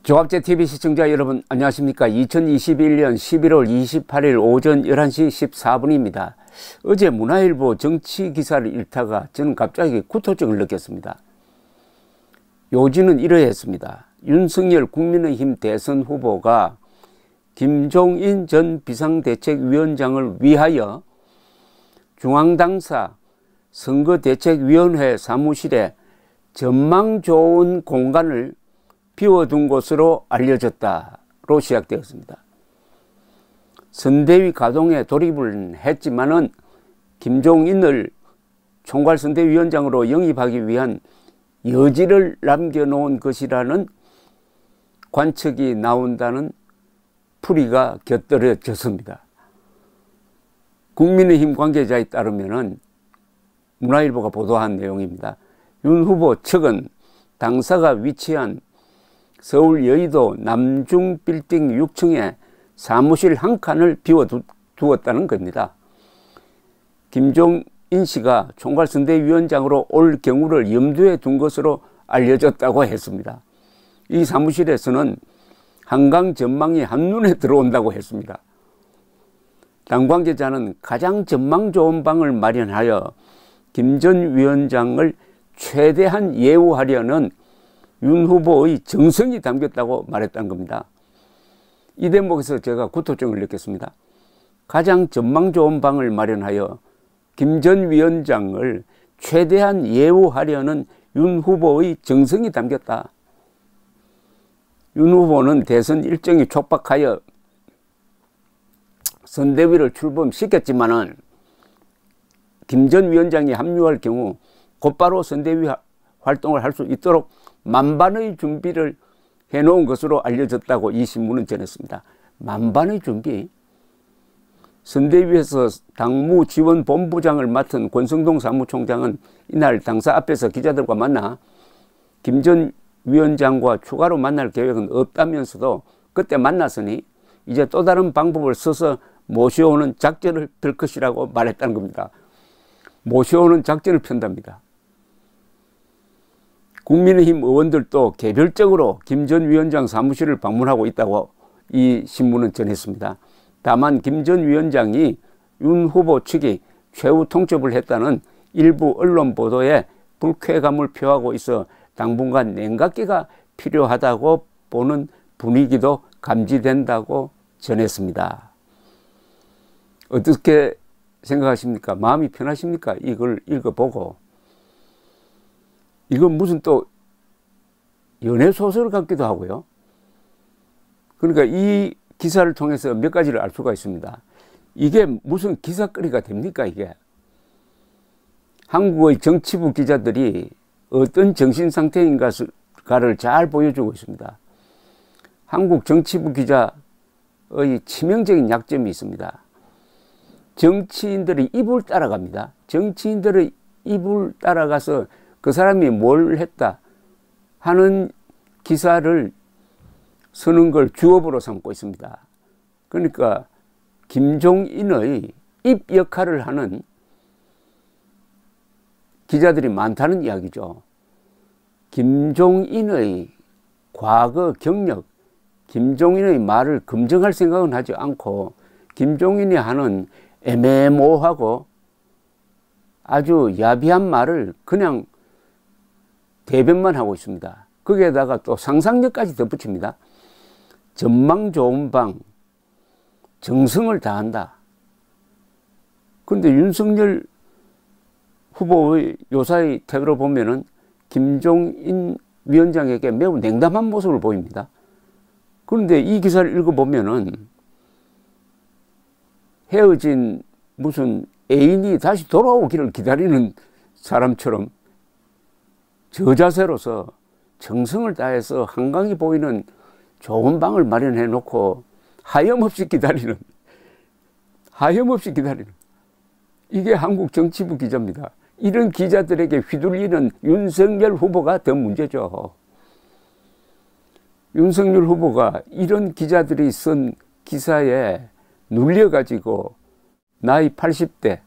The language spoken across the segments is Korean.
조합제TV 시청자 여러분 안녕하십니까. 2021년 11월 28일 오전 11시 14분입니다. 어제 문화일보 정치 기사를 읽다가 저는 갑자기 구토증을 느꼈습니다. 요지는 이러했습니다. 윤석열 국민의힘 대선 후보가 김종인 전 비상대책위원장을 위하여 중앙당사 선거대책위원회 사무실에 전망 좋은 공간을 비워둔 것으로 알려졌다로 시작되었습니다. 선대위 가동에 돌입을 했지만은 김종인을 총괄선대위원장으로 영입하기 위한 여지를 남겨놓은 것이라는 관측이 나온다는 풀이가 곁들여졌습니다. 국민의힘 관계자에 따르면은 문화일보가 보도한 내용입니다. 윤 후보 측은 당사가 위치한 서울 여의도 남중 빌딩 6층에 사무실 한 칸을 비워두었다는 겁니다. 김종인 씨가 총괄선대위원장으로 올 경우를 염두에 둔 것으로 알려졌다고 했습니다. 이 사무실에서는 한강 전망이 한눈에 들어온다고 했습니다. 당 관계자는 가장 전망 좋은 방을 마련하여 김 전 위원장을 최대한 예우하려는 윤 후보의 정성이 담겼다고 말했다는 겁니다. 이 대목에서 제가 구토증을 느꼈습니다. 가장 전망 좋은 방을 마련하여 김 전 위원장을 최대한 예우하려는 윤 후보의 정성이 담겼다. 윤 후보는 대선 일정이 촉박하여 선대위를 출범시켰지만은 김 전 위원장이 합류할 경우 곧바로 선대위 활동을 할 수 있도록 만반의 준비를 해놓은 것으로 알려졌다고 이 신문은 전했습니다. 만반의 준비? 선대위에서 당무지원본부장을 맡은 권성동 사무총장은 이날 당사 앞에서 기자들과 만나 김 전 위원장과 추가로 만날 계획은 없다면서도 그때 만났으니 이제 또 다른 방법을 써서 모셔오는 작전을 펼 것이라고 말했다는 겁니다. 모셔오는 작전을 편답니다. 국민의힘 의원들도 개별적으로 김 전 위원장 사무실을 방문하고 있다고 이 신문은 전했습니다. 다만 김 전 위원장이 윤 후보 측이 최후 통첩을 했다는 일부 언론 보도에 불쾌감을 표하고 있어 당분간 냉각기가 필요하다고 보는 분위기도 감지된다고 전했습니다. 어떻게 생각하십니까? 마음이 편하십니까? 이걸 읽어보고. 이건 무슨 또 연애소설 같기도 하고요. 그러니까 이 기사를 통해서 몇 가지를 알 수가 있습니다. 이게 무슨 기사거리가 됩니까, 이게? 한국의 정치부 기자들이 어떤 정신 상태인가를 잘 보여주고 있습니다. 한국 정치부 기자의 치명적인 약점이 있습니다. 정치인들의 입을 따라갑니다. 정치인들의 입을 따라가서 그 사람이 뭘 했다 하는 기사를 쓰는 걸 주업으로 삼고 있습니다. 그러니까 김종인의 입 역할을 하는 기자들이 많다는 이야기죠. 김종인의 과거 경력, 김종인의 말을 검증할 생각은 하지 않고 김종인이 하는 애매모호하고 아주 야비한 말을 그냥 대변만 하고 있습니다. 거기에다가 또 상상력까지 덧붙입니다. 전망 좋은 방, 정성을 다한다. 그런데 윤석열 후보의 요사의 태도를 보면은 김종인 위원장에게 매우 냉담한 모습을 보입니다. 그런데 이 기사를 읽어보면은 헤어진 무슨 애인이 다시 돌아오기를 기다리는 사람처럼 저 자세로서 정성을 다해서 한강이 보이는 좋은 방을 마련해 놓고 하염없이 기다리는 이게 한국 정치부 기자입니다. 이런 기자들에게 휘둘리는 윤석열 후보가 더 문제죠. 윤석열 후보가 이런 기자들이 쓴 기사에 눌려가지고 나이 80대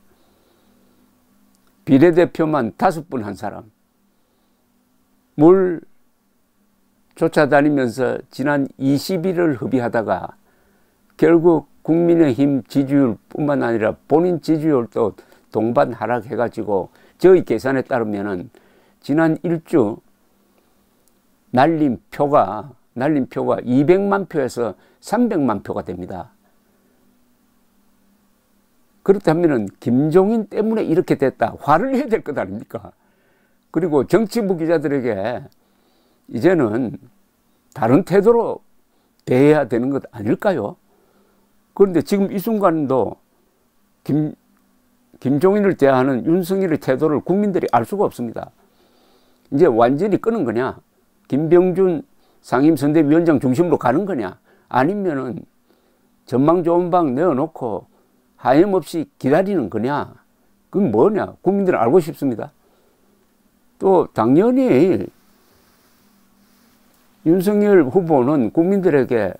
비례대표만 5분 한 사람 뭘 쫓아다니면서 지난 20일을 협의하다가 결국 국민의힘 지지율뿐만 아니라 본인 지지율도 동반 하락해가지고 저희 계산에 따르면은 지난 일주 날린 표가 200만 표에서 300만 표가 됩니다. 그렇다면은 김종인 때문에 이렇게 됐다. 화를 내야 될 것 아닙니까? 그리고 정치부 기자들에게 이제는 다른 태도로 대해야 되는 것 아닐까요? 그런데 지금 이 순간도 김종인을 대하는 윤석열의 태도를 국민들이 알 수가 없습니다. 이제 완전히 끄는 거냐? 김병준 상임선대위원장 중심으로 가는 거냐? 아니면은 전망 좋은 방 내어놓고 하염없이 기다리는 거냐? 그건 뭐냐? 국민들은 알고 싶습니다. 또 당연히 윤석열 후보는 국민들에게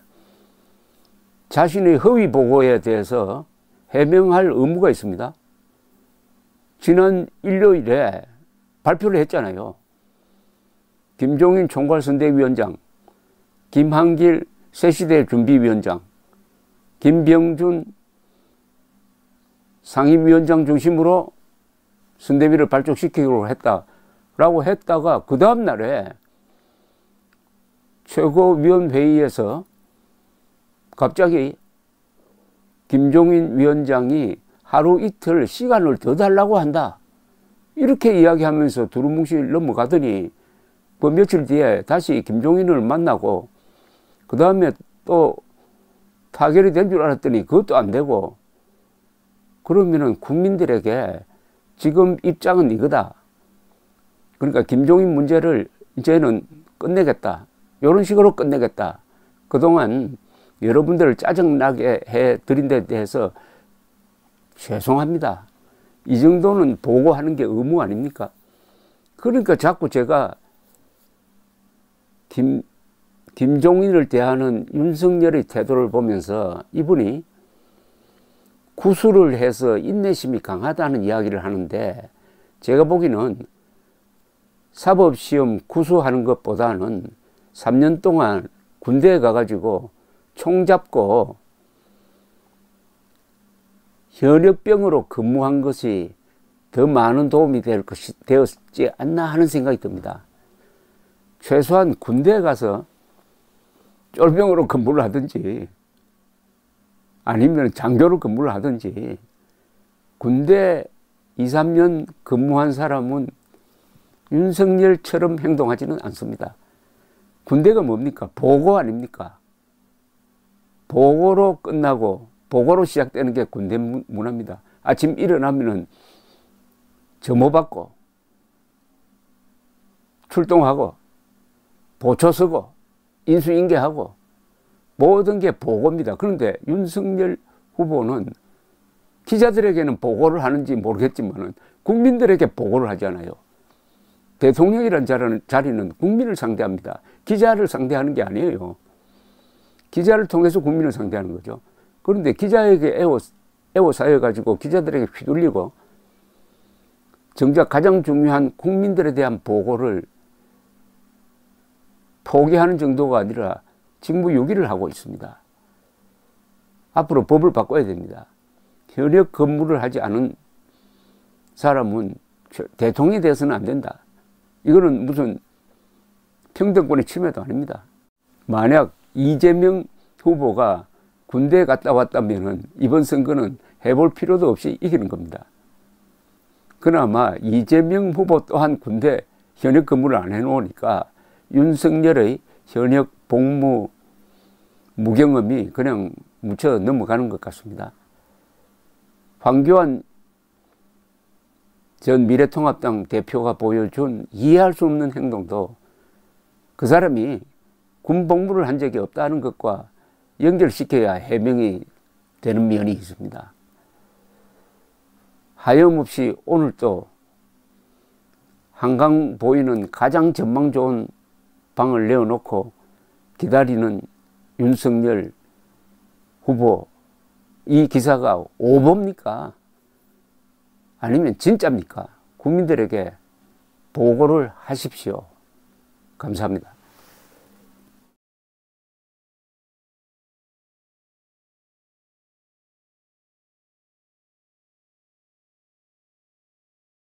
자신의 허위 보고에 대해서 해명할 의무가 있습니다. 지난 일요일에 발표를 했잖아요. 김종인 총괄선대위원장, 김한길 새시대 준비위원장, 김병준 상임위원장 중심으로 선대위를 발족시키기로 했다라고 했다가 그 다음 날에 최고위원회의에서 갑자기 김종인 위원장이 하루 이틀 시간을 더 달라고 한다. 이렇게 이야기하면서 두루뭉실 넘어가더니 그 며칠 뒤에 다시 김종인을 만나고 그 다음에 또 타결이 된 줄 알았더니 그것도 안 되고 그러면은 국민들에게 지금 입장은 이거다. 그러니까 김종인 문제를 이제는 끝내겠다. 이런 식으로 끝내겠다. 그동안 여러분들을 짜증나게 해드린 데 대해서 죄송합니다. 이 정도는 보고하는 게 의무 아닙니까? 그러니까 자꾸 제가 김종인을 대하는 윤석열의 태도를 보면서 이분이 구술을 해서 인내심이 강하다는 이야기를 하는데 제가 보기에는 사법시험 구수하는 것보다는 3년 동안 군대에 가가지고 총 잡고 현역병으로 근무한 것이 더 많은 도움이 되었지 않나 하는 생각이 듭니다. 최소한 군대에 가서 쫄병으로 근무를 하든지 아니면 장교로 근무를 하든지 군대 2, 3년 근무한 사람은 윤석열처럼 행동하지는 않습니다. 군대가 뭡니까? 보고 아닙니까? 보고로 끝나고 보고로 시작되는 게 군대 문화입니다. 아침 일어나면은 점호받고 출동하고 보초 서고 인수인계하고 모든 게 보고입니다. 그런데 윤석열 후보는 기자들에게는 보고를 하는지 모르겠지만 국민들에게 보고를 하잖아요. 대통령이라는 자리는 국민을 상대합니다. 기자를 상대하는 게 아니에요. 기자를 통해서 국민을 상대하는 거죠. 그런데 기자에게 에워싸여가지고 기자들에게 휘둘리고 정작 가장 중요한 국민들에 대한 보고를 포기하는 정도가 아니라 직무유기를 하고 있습니다. 앞으로 법을 바꿔야 됩니다. 현역 근무를 하지 않은 사람은 대통령이 돼서는 안 된다. 이거는 무슨 평등권의 침해도 아닙니다. 만약 이재명 후보가 군대에 갔다 왔다면 이번 선거는 해볼 필요도 없이 이기는 겁니다. 그나마 이재명 후보 또한 군대 현역 근무를 안 해놓으니까 윤석열의 현역 복무 무경험이 그냥 묻혀 넘어가는 것 같습니다. 황교안 전 미래통합당 대표가 보여준 이해할 수 없는 행동도 그 사람이 군 복무를 한 적이 없다는 것과 연결시켜야 해명이 되는 면이 있습니다. 하염없이 오늘도 한강 보이는 가장 전망 좋은 방을 내어놓고 기다리는 윤석열 후보, 이 기사가 오보입니까? 아니면 진짜입니까? 국민들에게 보고를 하십시오. 감사합니다.